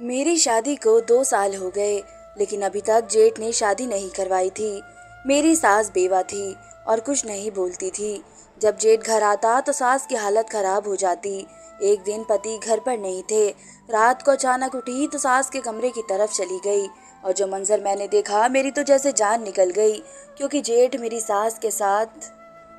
मेरी शादी को 2 साल हो गए, लेकिन अभी तक जेठ ने शादी नहीं करवाई थी। मेरी सास बेवा थी और कुछ नहीं बोलती थी। जब जेठ घर आता तो सास की हालत खराब हो जाती। एक दिन पति घर पर नहीं थे। रात को अचानक उठी तो सास के कमरे की तरफ चली गई और जो मंजर मैंने देखा, मेरी तो जैसे जान निकल गई, क्योंकि जेठ मेरी सास के साथ।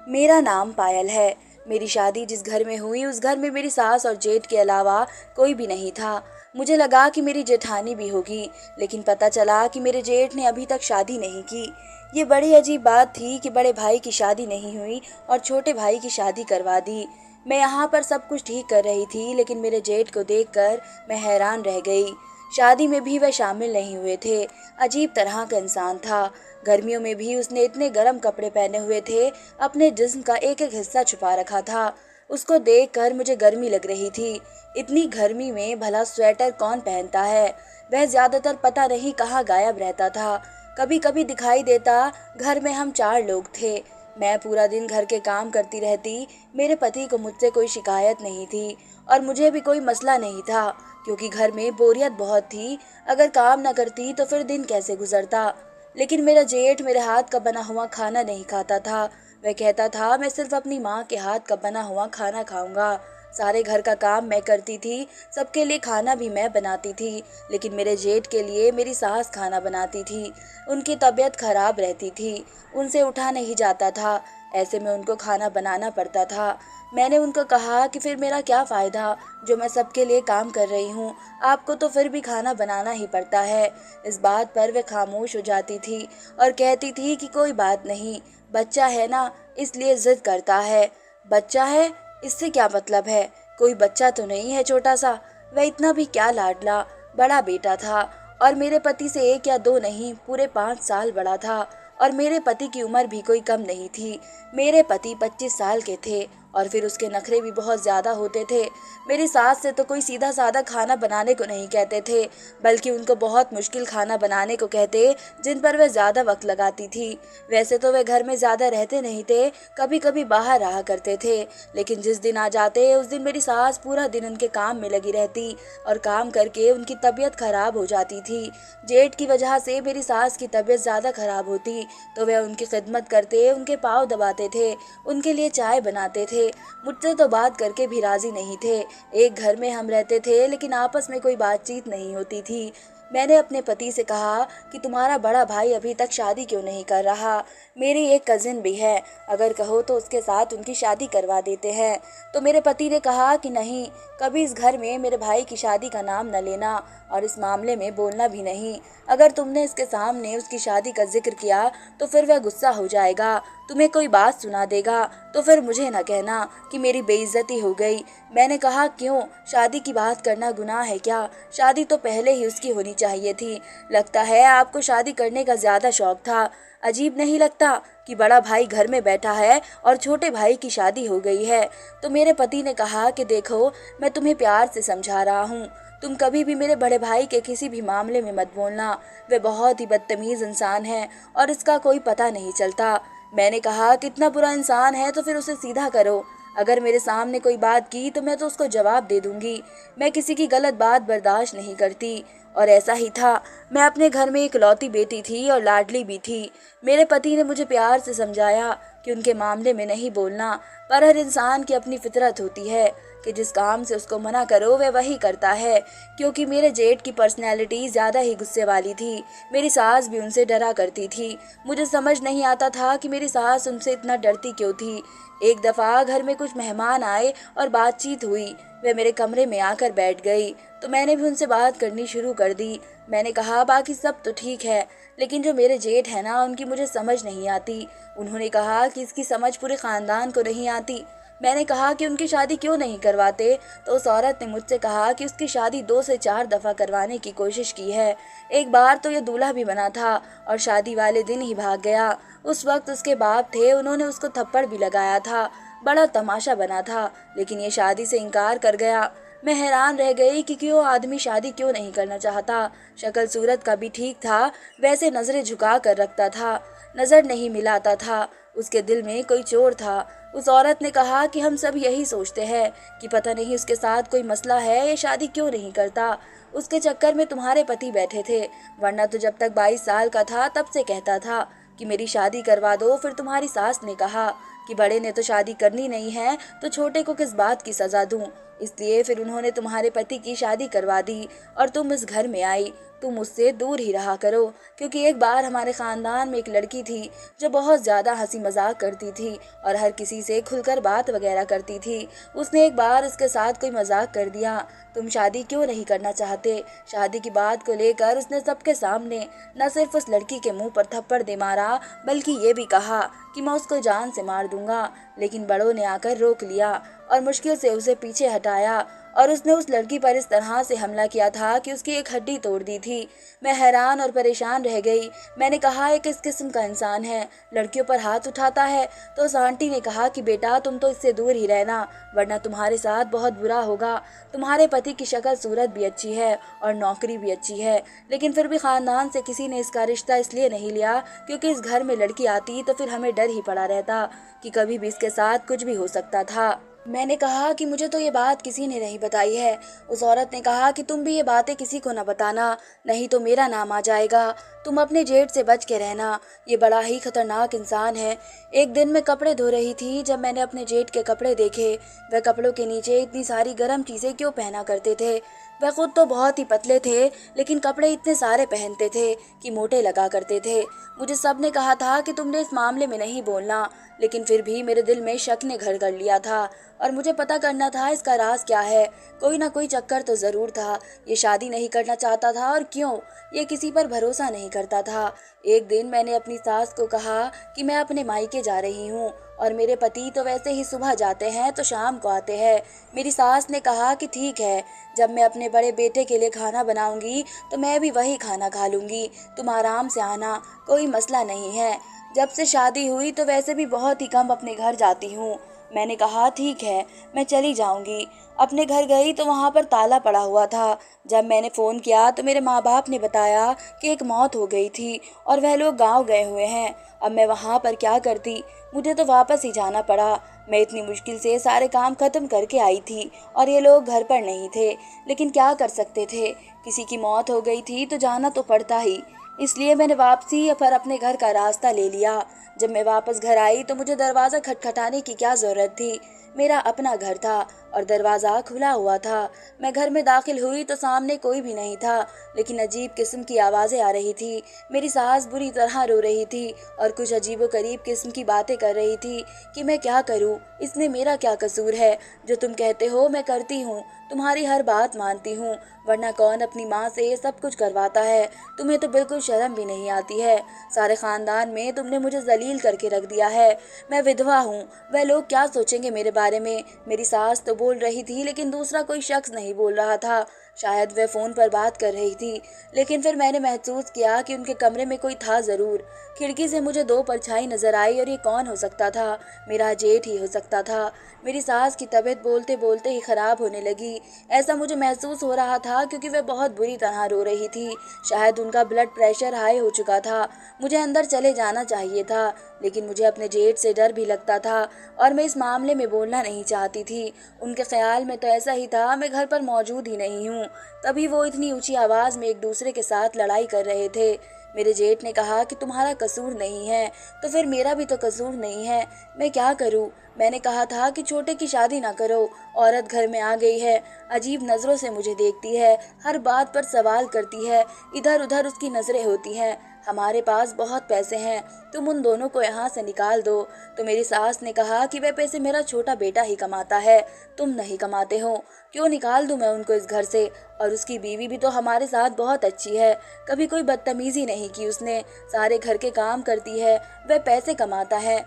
मेरा नाम पायल है। मेरी शादी जिस घर में हुई, उस घर में मेरी सास और जेठ के अलावा कोई भी नहीं था। मुझे लगा कि मेरी जेठानी भी होगी, लेकिन पता चला कि मेरे जेठ ने अभी तक शादी नहीं की। ये बड़ी अजीब बात थी कि बड़े भाई की शादी नहीं हुई और छोटे भाई की शादी करवा दी। मैं यहाँ पर सब कुछ ठीक कर रही थी, लेकिन मेरे जेठ को देखकर मैं हैरान रह गई। शादी में भी वह शामिल नहीं हुए थे। अजीब तरह का इंसान था। गर्मियों में भी उसने इतने गर्म कपड़े पहने हुए थे, अपने जिस्म का एक एक हिस्सा छुपा रखा था। उसको देखकर मुझे गर्मी लग रही थी। इतनी गर्मी में भला स्वेटर कौन पहनता है। वह ज्यादातर पता नहीं कहाँ गायब रहता था। कभी कभी दिखाई देता। घर में हम 4 लोग थे। मैं पूरा दिन घर के काम करती रहती। मेरे पति को मुझसे कोई शिकायत नहीं थी और मुझे भी कोई मसला नहीं था, क्योंकि घर में बोरियत बहुत थी। अगर काम न करती तो फिर दिन कैसे गुजरता। लेकिन मेरा जेठ मेरे हाथ का बना हुआ खाना नहीं खाता था। वह कहता था, मैं सिर्फ अपनी माँ के हाथ का बना हुआ खाना खाऊंगा। सारे घर का काम मैं करती थी, सबके लिए खाना भी मैं बनाती थी, लेकिन मेरे जेठ के लिए मेरी सास खाना बनाती थी। उनकी तबीयत खराब रहती थी, उनसे उठा नहीं जाता था। ऐसे में उनको खाना बनाना पड़ता था। मैंने उनको कहा कि फिर मेरा क्या फ़ायदा, जो मैं सबके लिए काम कर रही हूँ, आपको तो फिर भी खाना बनाना ही पड़ता है। इस बात पर वह खामोश हो जाती थी और कहती थी कि कोई बात नहीं, बच्चा है ना, इसलिए जिद करता है। बच्चा है, इससे क्या मतलब है? कोई बच्चा तो नहीं है छोटा सा। वह इतना भी क्या लाडला बड़ा बेटा था और मेरे पति से 1 या 2 नहीं, पूरे 5 साल बड़ा था। और मेरे पति की उम्र भी कोई कम नहीं थी। मेरे पति 25 साल के थे और फिर उसके नखरे भी बहुत ज्यादा होते थे। मेरी सास से तो कोई सीधा साधा खाना बनाने को नहीं कहते थे, बल्कि उनको बहुत मुश्किल खाना बनाने को कहते, जिन पर वह ज्यादा वक्त लगाती थी। वैसे तो वे घर में ज्यादा रहते नहीं थे, कभी कभी बाहर रहा करते थे, लेकिन जिस दिन आ जाते उस दिन मेरी सास पूरा दिन उनके काम में लगी रहती और काम करके उनकी तबीयत खराब हो जाती थी। जेठ की वजह से मेरी सास की तबीयत ज्यादा खराब होती तो वे उनकी खिदमत करते, उनके पाँव दबाते थे, उनके लिए चाय बनाते थे। मुझसे तो बात करके भी राजी नहीं थे। एक घर में हम रहते थे, लेकिन आपस में कोई बातचीत नहीं होती थी। मैंने अपने पति से कहा कि तुम्हारा बड़ा भाई अभी तक शादी क्यों नहीं कर रहा। मेरी एक कजिन भी है, अगर कहो तो उसके साथ उनकी शादी करवा देते हैं। तो मेरे पति ने कहा कि नहीं, कभी इस घर में मेरे भाई की शादी का नाम न लेना और इस मामले में बोलना भी नहीं। अगर तुमने इसके सामने उसकी शादी का जिक्र किया तो फिर वह गुस्सा हो जाएगा, तुम्हें कोई बात सुना देगा, तो फिर मुझे न कहना कि मेरी बेइज्जती हो गई। मैंने कहा, क्यों, शादी की बात करना गुनाह है क्या? शादी तो पहले ही उसकी होनी चाहिए थी। लगता है आपको शादी करने का ज्यादा शौक था। अजीब नहीं लगता कि बड़ा भाई घर में बैठा है और छोटे भाई की शादी हो गई है। तो मेरे पति ने कहा कि देखो, मैं तुम्हें प्यार से समझा रहा हूँ, तुम कभी भी मेरे बड़े भाई के किसी भी मामले में मत बोलना। वे बहुत ही बदतमीज इंसान है और इसका कोई पता नहीं चलता। मैंने कहा, कितना बुरा इंसान है तो फिर उसे सीधा करो। अगर मेरे सामने कोई बात की तो मैं तो उसको जवाब दे दूंगी। मैं किसी की गलत बात बर्दाश्त नहीं करती। और ऐसा ही था। मैं अपने घर में इकलौती बेटी थी और लाडली भी थी। मेरे पति ने मुझे प्यार से समझाया कि उनके मामले में नहीं बोलना, पर हर इंसान की अपनी फितरत होती है कि जिस काम से उसको मना करो वह वही करता है। क्योंकि मेरे जेठ की पर्सनैलिटी ज़्यादा ही गुस्से वाली थी, मेरी सास भी उनसे डरा करती थी। मुझे समझ नहीं आता था कि मेरी सास उनसे इतना डरती क्यों थी। एक दफ़ा घर में कुछ मेहमान आए और बातचीत हुई। वे मेरे कमरे में आकर बैठ गई तो मैंने भी उनसे बात करनी शुरू कर दी। मैंने कहा, बाकी सब तो ठीक है, लेकिन जो मेरे जेठ है ना, उनकी मुझे समझ नहीं आती। उन्होंने कहा कि इसकी समझ पूरे ख़ानदान को नहीं आती। मैंने कहा कि उनकी शादी क्यों नहीं करवाते, तो उस औरत ने मुझसे कहा कि उसकी शादी 2 से 4 दफ़ा करवाने की कोशिश की है। एक बार तो ये दूल्हा भी बना था और शादी वाले दिन ही भाग गया। उस वक्त उसके बाप थे, उन्होंने उसको थप्पड़ भी लगाया था। बड़ा तमाशा बना था, लेकिन ये शादी से इनकार कर गया। मैं हैरान रह गई कि क्यों आदमी शादी क्यों नहीं करना चाहता। शक्ल सूरत का भी ठीक था, वैसे नजरें झुका कर रखता था, नजर नहीं मिलाता था। उसके दिल में कोई चोर था। उस औरत ने कहा कि हम सब यही सोचते हैं कि पता नहीं उसके साथ कोई मसला है, ये शादी क्यों नहीं करता। उसके चक्कर में तुम्हारे पति बैठे थे, वरना तो जब तक 22 साल का था तब से कहता था कि मेरी शादी करवा दो। फिर तुम्हारी सास ने कहा कि बड़े ने तो शादी करनी नहीं है तो छोटे को किस बात की सजा दूं, इसलिए फिर उन्होंने तुम्हारे पति की शादी करवा दी और तुम इस घर में आई। तुम उससे दूर ही रहा करो, क्योंकि एक बार हमारे खानदान में एक लड़की थी जो बहुत ज्यादा हंसी मजाक करती थी और हर किसी से खुलकर बात वगैरह करती थी। उसने एक बार उसके साथ कोई मजाक कर दिया। तुम शादी क्यों नहीं करना चाहते? शादी की बात को लेकर उसने सबके सामने न सिर्फ उस लड़की के मुंह पर थप्पड़ दे मारा, बल्कि ये भी कहा कि मैं उसको जान से मार दूंगा। लेकिन बड़ों ने आकर रोक लिया और मुश्किल से उसे पीछे हटाया और उसने उस लड़की पर इस तरह से हमला किया था कि उसकी एक हड्डी तोड़ दी थी। मैं हैरान और परेशान रह गई। मैंने कहा ये किस किस्म का इंसान है, लड़कियों पर हाथ उठाता है। तो उस आंटी ने कहा कि बेटा तुम तो इससे दूर ही रहना, वरना तुम्हारे साथ बहुत बुरा होगा। तुम्हारे पति की शक्ल सूरत भी अच्छी है और नौकरी भी अच्छी है, लेकिन फिर भी खानदान से किसी ने इसका रिश्ता इसलिए नहीं लिया क्योंकि इस घर में लड़की आती तो फिर हमें डर ही पड़ा रहता कि कभी भी इसके साथ कुछ भी हो सकता था। मैंने कहा कि मुझे तो ये बात किसी ने नहीं बताई है। उस औरत ने कहा कि तुम भी ये बातें किसी को न बताना, नहीं तो मेरा नाम आ जाएगा। तुम अपने जेठ से बच के रहना, ये बड़ा ही खतरनाक इंसान है। एक दिन मैं कपड़े धो रही थी जब मैंने अपने जेठ के कपड़े देखे। वह कपड़ों के नीचे इतनी सारी गर्म चीजें क्यों पहना करते थे? वह खुद तो बहुत ही पतले थे, लेकिन कपड़े इतने सारे पहनते थे कि मोटे लगा करते थे। मुझे सबने कहा था कि तुमने इस मामले में नहीं बोलना, लेकिन फिर भी मेरे दिल में शक ने घर कर लिया था और मुझे पता करना था इसका राज क्या है। कोई ना कोई चक्कर तो जरूर था। ये शादी नहीं करना चाहता था और क्यों? ये किसी पर भरोसा नहीं करता था। एक दिन मैंने अपनी सास को कहा कि मैं अपने मायके जा रही हूँ और मेरे पति तो वैसे ही सुबह जाते हैं तो शाम को आते हैं। मेरी सास ने कहा कि ठीक है, जब मैं अपने बड़े बेटे के लिए खाना बनाऊंगी तो मैं भी वही खाना खा लूंगी। तुम आराम से आना, कोई मसला नहीं है। जब से शादी हुई तो वैसे भी बहुत ही कम अपने घर जाती हूँ। मैंने कहा ठीक है, मैं चली जाऊंगी। अपने घर गई तो वहाँ पर ताला पड़ा हुआ था। जब मैंने फ़ोन किया तो मेरे माँ बाप ने बताया कि एक मौत हो गई थी और वह लोग गांव गए हुए हैं। अब मैं वहाँ पर क्या करती? मुझे तो वापस ही जाना पड़ा। मैं इतनी मुश्किल से सारे काम खत्म करके आई थी और ये लोग घर पर नहीं थे, लेकिन क्या कर सकते थे? किसी की मौत हो गई थी तो जाना तो पड़ता ही। इसलिए मैंने वापसी पर अपने घर का रास्ता ले लिया। जब मैं वापस घर आई तो मुझे दरवाज़ा खटखटाने की क्या ज़रूरत थी? मेरा अपना घर था और दरवाज़ा खुला हुआ था। मैं घर में दाखिल हुई तो सामने कोई भी नहीं था, लेकिन अजीब किस्म की आवाज़ें आ रही थी। मेरी सास बुरी तरह रो रही थी और कुछ अजीबोगरीब किस्म की बातें कर रही थी कि मैं क्या करूं, इसमें मेरा क्या कसूर है? जो तुम कहते हो मैं करती हूँ, तुम्हारी हर बात मानती हूँ, वरना कौन अपनी माँ से ये सब कुछ करवाता है? तुम्हें तो बिल्कुल शर्म भी नहीं आती है। सारे खानदान में तुमने मुझे जलील करके रख दिया है। मैं विधवा हूँ, वह लोग क्या सोचेंगे मेरे बारे में? मेरी सास तो बोल रही थी, लेकिन दूसरा कोई शख्स नहीं बोल रहा था। शायद वह फ़ोन पर बात कर रही थी, लेकिन फिर मैंने महसूस किया कि उनके कमरे में कोई था ज़रूर। खिड़की से मुझे दो परछाई नजर आई और ये कौन हो सकता था? मेरा जेठ ही हो सकता था। मेरी सास की तबीयत बोलते बोलते ही खराब होने लगी। ऐसा मुझे महसूस हो रहा था क्योंकि वह बहुत बुरी तरह रो रही थी। शायद उनका ब्लड प्रेशर हाई हो चुका था। मुझे अंदर चले जाना चाहिए था, लेकिन मुझे अपने जेठ से डर भी लगता था और मैं इस मामले में बोलना नहीं चाहती थी। उनके ख्याल में तो ऐसा ही था मैं घर पर मौजूद ही नहीं हूँ। तभी वो इतनी ऊंची आवाज़ में एक दूसरे के साथ लड़ाई कर रहे थे। मेरे जेठ ने कहा कि तुम्हारा कसूर नहीं है, तो फिर मेरा भी तो कसूर नहीं है। मैं क्या करूं? मैंने कहा था कि छोटे की शादी ना करो। औरत घर में आ गई है, अजीब नज़रों से मुझे देखती है, हर बात पर सवाल करती है, इधर उधर उसकी नज़रें होती हैं। हमारे पास बहुत पैसे हैं, तुम उन दोनों को यहाँ से निकाल दो। तो मेरी सास ने कहा कि वह पैसे मेरा छोटा बेटा ही कमाता है, तुम नहीं कमाते हो। क्यों निकाल दूं मैं उनको इस घर से? और उसकी बीवी भी तो हमारे साथ बहुत अच्छी है, कभी कोई बदतमीजी नहीं की उसने, सारे घर के काम करती है, वह पैसे कमाता है।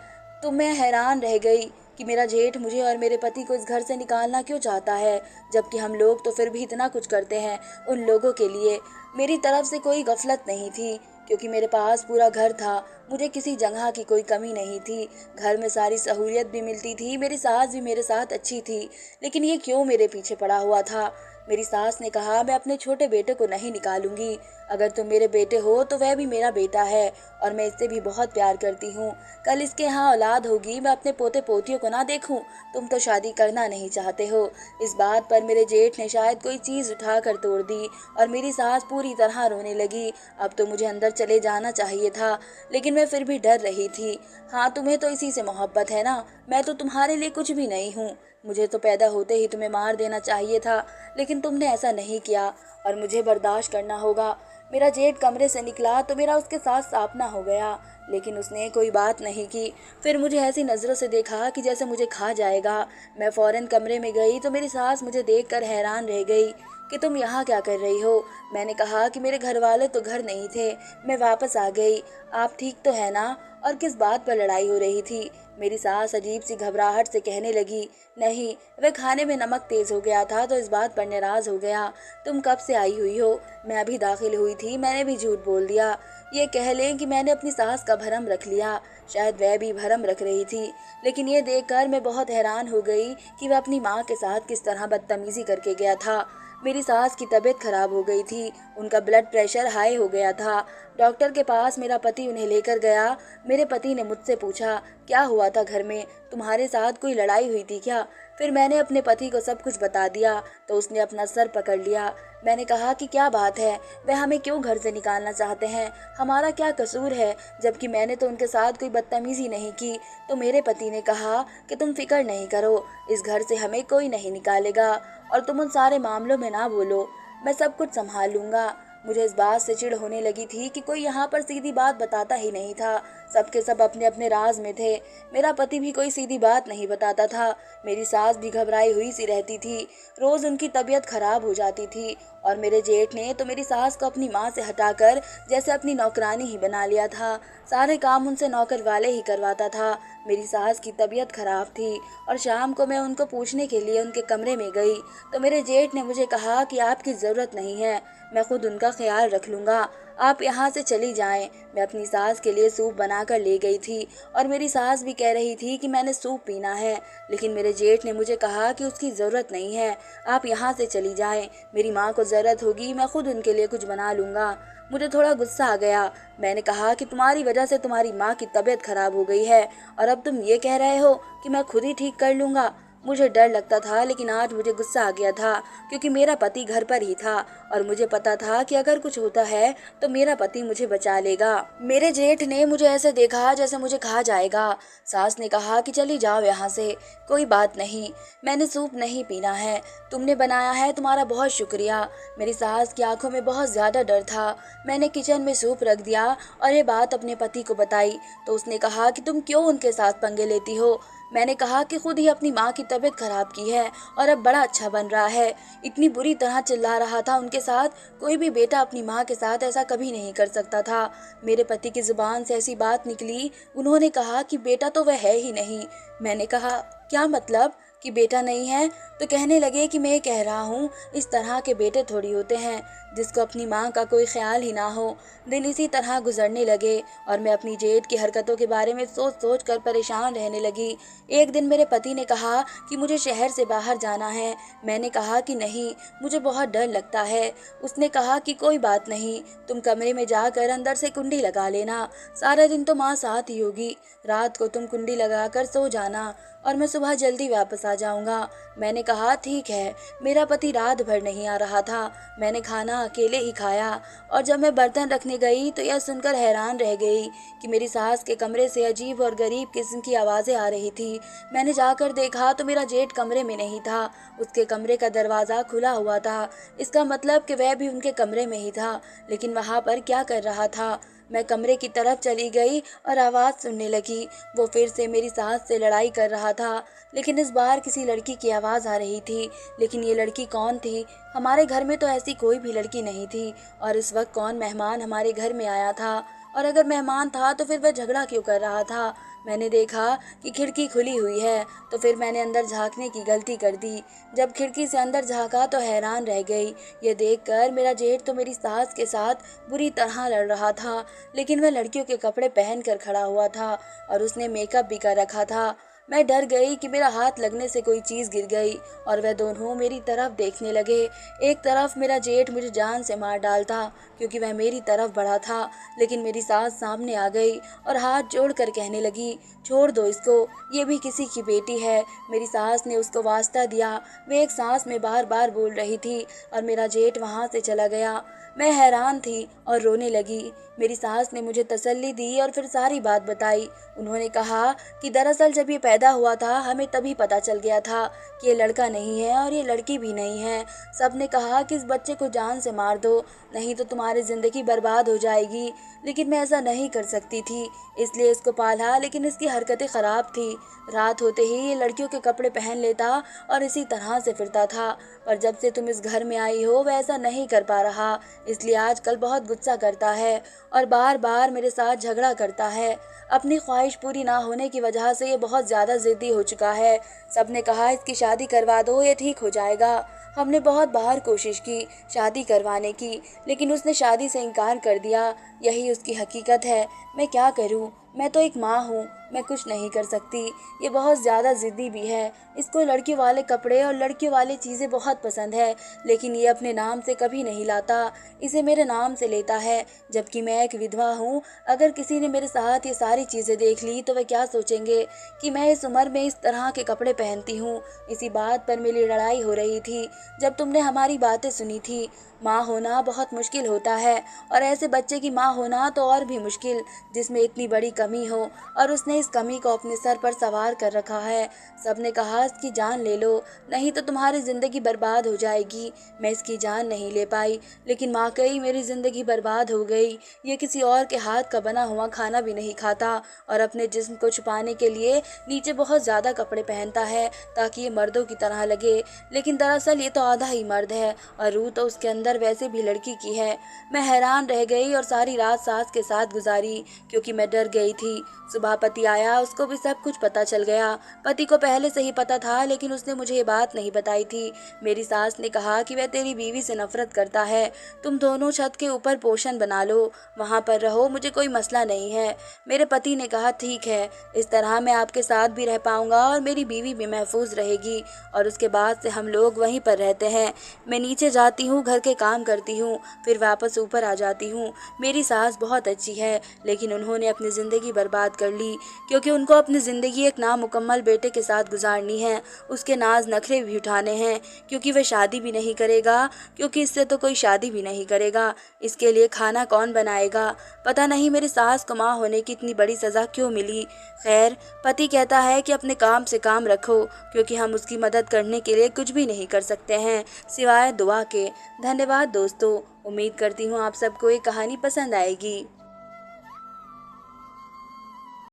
तो मैं हैरान रह गई कि मेरा जेठ मुझे और मेरे पति को इस घर से निकालना क्यों चाहता है, जबकि हम लोग तो फिर भी इतना कुछ करते हैं उन लोगों के लिए। मेरी तरफ से कोई गफलत नहीं थी क्योंकि मेरे पास पूरा घर था, मुझे किसी जगह की कोई कमी नहीं थी। घर में सारी सहूलियत भी मिलती थी, मेरी सास भी मेरे साथ अच्छी थी, लेकिन ये क्यों मेरे पीछे पड़ा हुआ था? मेरी सास ने कहा, मैं अपने छोटे बेटे को नहीं निकालूंगी। अगर तुम मेरे बेटे हो तो वह भी मेरा बेटा है और मैं इससे भी बहुत प्यार करती हूँ। कल इसके यहाँ औलाद होगी, मैं अपने पोते पोतियों को ना देखूं। तुम तो शादी करना नहीं चाहते हो। इस बात पर मेरे जेठ ने शायद कोई चीज उठा कर तोड़ दी और मेरी सास पूरी तरह रोने लगी। अब तो मुझे अंदर चले जाना चाहिए था, लेकिन मैं फिर भी डर रही थी। हाँ, तुम्हें तो इसी से मोहब्बत है ना। मैं तो तुम्हारे लिए कुछ भी नहीं हूँ। मुझे तो पैदा होते ही तुम्हें मार देना चाहिए था, लेकिन तुमने ऐसा नहीं किया और मुझे बर्दाश्त करना होगा। मेरा जेठ कमरे से निकला तो मेरा उसके साथ सापना हो गया, लेकिन उसने कोई बात नहीं की। फिर मुझे ऐसी नज़रों से देखा कि जैसे मुझे खा जाएगा। मैं फौरन कमरे में गई तो मेरी सास मुझे देखकर हैरान रह गई कि तुम यहाँ क्या कर रही हो। मैंने कहा कि मेरे घर वाले तो घर नहीं थे, मैं वापस आ गई। आप ठीक तो है ना? और किस बात पर लड़ाई हो रही थी? मेरी सास अजीब सी घबराहट से कहने लगी, नहीं, वह खाने में नमक तेज हो गया था तो इस बात पर नाराज हो गया। तुम कब से आई हुई हो? मैं अभी दाखिल हुई थी। मैंने भी झूठ बोल दिया। ये कह लें कि मैंने अपनी सास का भरम रख लिया। शायद वह भी भरम रख रही थी, लेकिन ये देखकर मैं बहुत हैरान हो गई कि वह अपनी माँ के साथ किस तरह बदतमीजी करके गया था। मेरी सास की तबीयत खराब हो गई थी, उनका ब्लड प्रेशर हाई हो गया था। डॉक्टर के पास मेरा पति उन्हें लेकर गया। मेरे पति ने मुझसे पूछा, क्या हुआ था घर में? तुम्हारे साथ कोई लड़ाई हुई थी क्या? फिर मैंने अपने पति को सब कुछ बता दिया तो उसने अपना सर पकड़ लिया। मैंने कहा कि क्या बात है, वह हमें क्यों घर से निकालना चाहते हैं? हमारा क्या कसूर है, जबकि मैंने तो उनके साथ कोई बदतमीजी नहीं की। तो मेरे पति ने कहा कि तुम फिक्र नहीं करो, इस घर से हमें कोई नहीं निकालेगा और तुम उन सारे मामलों में ना बोलो, मैं सब कुछ संभाल लूंगा। मुझे इस बात से चिढ़ होने लगी थी कि कोई यहाँ पर सीधी बात बताता ही नहीं था। सबके सब अपने अपने राज में थे। मेरा पति भी कोई सीधी बात नहीं बताता था। मेरी सास भी घबराई हुई सी रहती थी। रोज उनकी तबीयत खराब हो जाती थी और मेरे जेठ ने तो मेरी सास को अपनी माँ से हटाकर जैसे अपनी नौकरानी ही बना लिया था। सारे काम उनसे नौकर वाले ही करवाता था। मेरी सास की तबीयत खराब थी और शाम को मैं उनको पूछने के लिए उनके कमरे में गई तो मेरे जेठ ने मुझे कहा कि आपकी ज़रूरत नहीं है, मैं खुद उनका ख्याल रख लूँगा, आप यहाँ से चली जाएं। मैं अपनी सास के लिए सूप बनाकर ले गई थी और मेरी सास भी कह रही थी कि मैंने सूप पीना है, लेकिन मेरे जेठ ने मुझे कहा कि उसकी ज़रूरत नहीं है, आप यहाँ से चली जाएं। मेरी माँ को ज़रूरत होगी, मैं खुद उनके लिए कुछ बना लूँगा। मुझे थोड़ा गुस्सा आ गया। मैंने कहा कि तुम्हारी वजह से तुम्हारी माँ की तबीयत खराब हो गई है और अब तुम ये कह रहे हो कि मैं खुद ही ठीक कर लूँगा। मुझे डर लगता था, लेकिन आज मुझे गुस्सा आ गया था क्योंकि मेरा पति घर पर ही था और मुझे पता था कि अगर कुछ होता है तो मेरा पति मुझे बचा लेगा। मेरे जेठ ने मुझे ऐसे देखा जैसे मुझे खा जाएगा। सास ने कहा कि चली जाओ यहाँ से, कोई बात नहीं, मैंने सूप नहीं पीना है, तुमने बनाया है, तुम्हारा बहुत शुक्रिया। मेरी सास की आंखों में बहुत ज्यादा डर था। मैंने किचन में सूप रख दिया और ये बात अपने पति को बताई तो उसने कहा कि तुम क्यों उनके साथ पंगे लेती हो? मैंने कहा कि खुद ही अपनी माँ की तबीयत खराब की है और अब बड़ा अच्छा बन रहा है। इतनी बुरी तरह चिल्ला रहा था उनके साथ। कोई भी बेटा अपनी माँ के साथ ऐसा कभी नहीं कर सकता था। मेरे पति की जुबान से ऐसी बात निकली, उन्होंने कहा कि बेटा तो वह है ही नहीं। मैंने कहा, क्या मतलब कि बेटा नहीं है? तो कहने लगे कि मैं कह रहा हूँ, इस तरह के बेटे थोड़ी होते हैं जिसको अपनी माँ का कोई ख्याल ही ना हो। दिन इसी तरह गुजरने लगे और मैं अपनी जेठ की हरकतों के बारे में सोच सोच कर परेशान रहने लगी। एक दिन मेरे पति ने कहा कि मुझे शहर से बाहर जाना है। मैंने कहा कि नहीं, मुझे बहुत डर लगता है। उसने कहा कि कोई बात नहीं, तुम कमरे में जाकर अंदर से कुंडी लगा लेना, सारा दिन तो माँ साथ ही होगी, रात को तुम कुंडी लगाकर सो जाना और मैं सुबह जल्दी वापस आ जाऊंगा। मैंने कहा ठीक है। मेरा पति रात भर नहीं आ रहा था। मैंने खाना अकेले ही खाया और जब मैं बर्तन रखने गई तो यह सुनकर हैरान रह गई कि मेरी सास के कमरे से अजीब और गरीब किस्म की आवाज़ें आ रही थी। मैंने जाकर देखा तो मेरा जेठ कमरे में नहीं था, उसके कमरे का दरवाज़ा खुला हुआ था। इसका मतलब कि वह भी उनके कमरे में ही था, लेकिन वहाँ पर क्या कर रहा था? मैं कमरे की तरफ चली गई और आवाज़ सुनने लगी। वो फिर से मेरी सास से लड़ाई कर रहा था, लेकिन इस बार किसी लड़की की आवाज़ आ रही थी। लेकिन ये लड़की कौन थी? हमारे घर में तो ऐसी कोई भी लड़की नहीं थी। और इस वक्त कौन मेहमान हमारे घर में आया था? और अगर मेहमान था तो फिर वह झगड़ा क्यों कर रहा था? मैंने देखा कि खिड़की खुली हुई है तो फिर मैंने अंदर झांकने की गलती कर दी। जब खिड़की से अंदर झांका तो हैरान रह गई। ये देखकर मेरा जेठ तो मेरी सास के साथ बुरी तरह लड़ रहा था, लेकिन वह लड़कियों के कपड़े पहन कर खड़ा हुआ था और उसने मेकअप भी कर रखा था। मैं डर गई कि मेरा हाथ लगने से कोई चीज़ गिर गई और वह दोनों मेरी तरफ देखने लगे। एक तरफ मेरा जेठ मुझे जान से मार डालता क्योंकि वह मेरी तरफ बढ़ा था, लेकिन मेरी सास सामने आ गई और हाथ जोड़कर कहने लगी, छोड़ दो इसको, ये भी किसी की बेटी है। मेरी सास ने उसको वास्ता दिया। वे एक सांस में बार बार बोल रही थी और मेरा जेठ वहाँ से चला गया। मैं हैरान थी और रोने लगी। मेरी सास ने मुझे तसल्ली दी और फिर सारी बात बताई। उन्होंने कहा कि दरअसल जब ये पैदा हुआ था हमें तभी पता चल गया था कि ये लड़का नहीं है और ये लड़की भी नहीं है। सबने कहा कि इस बच्चे को जान से मार दो, नहीं तो तुम्हारी ज़िंदगी बर्बाद हो जाएगी। लेकिन मैं ऐसा नहीं कर सकती थी, इसलिए इसको पाला, लेकिन इसकी हरकतें ख़राब थी। रात होते ही ये लड़कियों के कपड़े पहन लेता और इसी तरह से फिरता था। पर जब से तुम इस घर में आई हो वह ऐसा नहीं कर पा रहा, इसलिए आजकल बहुत गुस्सा करता है और बार बार मेरे साथ झगड़ा करता है। अपनी ख्वाहिश पूरी ना होने की वजह से ये बहुत ज़्यादा ज़िद्दी हो चुका है। सबने कहा इसकी शादी करवा दो, ये ठीक हो जाएगा। हमने बहुत बार कोशिश की शादी करवाने की, लेकिन उसने शादी से इनकार कर दिया। यही उसकी हकीकत है। मैं क्या करूं? मैं तो एक माँ हूँ, मैं कुछ नहीं कर सकती। ये बहुत ज़्यादा ज़िद्दी भी है। इसको लड़कियों वाले कपड़े और लड़कियों वाली चीज़ें बहुत पसंद है, लेकिन ये अपने नाम से कभी नहीं लाता, इसे मेरे नाम से लेता है, जबकि मैं एक विधवा हूँ। अगर किसी ने मेरे साथ ये सारी चीज़ें देख ली तो वे क्या सोचेंगे कि मैं इस उम्र में इस तरह के कपड़े पहनती हूँ। इसी बात पर मेरी लड़ाई हो रही थी जब तुमने हमारी बातें सुनी थी। माँ होना बहुत मुश्किल होता है और ऐसे बच्चे की माँ होना तो और भी मुश्किल, जिसमें इतनी बड़ी कमी हो और उसने इस कमी को अपने सर पर सवार कर रखा है। सबने कहा इसकी जान ले लो, नहीं तो तुम्हारी ज़िंदगी बर्बाद हो जाएगी। मैं इसकी जान नहीं ले पाई, लेकिन वाकई मेरी ज़िंदगी बर्बाद हो गई। ये किसी और के हाथ का बना हुआ खाना भी नहीं खाता और अपने जिस्म को छुपाने के लिए नीचे बहुत ज़्यादा कपड़े पहनता है ताकि ये मर्दों की तरह लगे, लेकिन दरअसल ये तो आधा ही मर्द है और रूह तो उसके अंदर वैसे भी लड़की की है। मैं हैरान रह गई और सारी रात सास के साथ गुजारी क्योंकि मैं डर गई थी। सुबह पति आया, उसको भी सब कुछ पता चल गया। पति को पहले से ही पता था, लेकिन उसने मुझे ये बात नहीं बताई थी। मेरी सास ने कहा कि वह तेरी बीवी से नफरत करता है, तुम दोनों छत के ऊपर पोषण बना लो, वहाँ पर रहो, मुझे कोई मसला नहीं है। मेरे पति ने कहा ठीक है, इस तरह मैं आपके साथ भी रह पाऊंगा और मेरी बीवी भी महफूज रहेगी और उसके बाद से हम लोग वहीं पर रहते हैं। मैं नीचे जाती हूँ, घर के काम करती हूँ, फिर वापस ऊपर आ जाती हूँ। मेरी सास बहुत अच्छी है, लेकिन उन्होंने अपनी ज़िंदगी बर्बाद कर ली क्योंकि उनको अपनी ज़िंदगी एक नामुकम्मल बेटे के साथ गुजारनी है। उसके नाज नखरे भी उठाने हैं क्योंकि वह शादी भी नहीं करेगा, क्योंकि इससे तो कोई शादी भी नहीं करेगा। इसके लिए खाना कौन बनाएगा? पता नहीं मेरी सास को माँ होने की इतनी बड़ी सज़ा क्यों मिली। खैर, पति कहता है कि अपने काम से काम रखो क्योंकि हम उसकी मदद करने के लिए कुछ भी नहीं कर सकते हैं सिवाय दुआ के। धन्यवाद दोस्तों, उम्मीद करती हूँ आप सबको ये कहानी पसंद आएगी।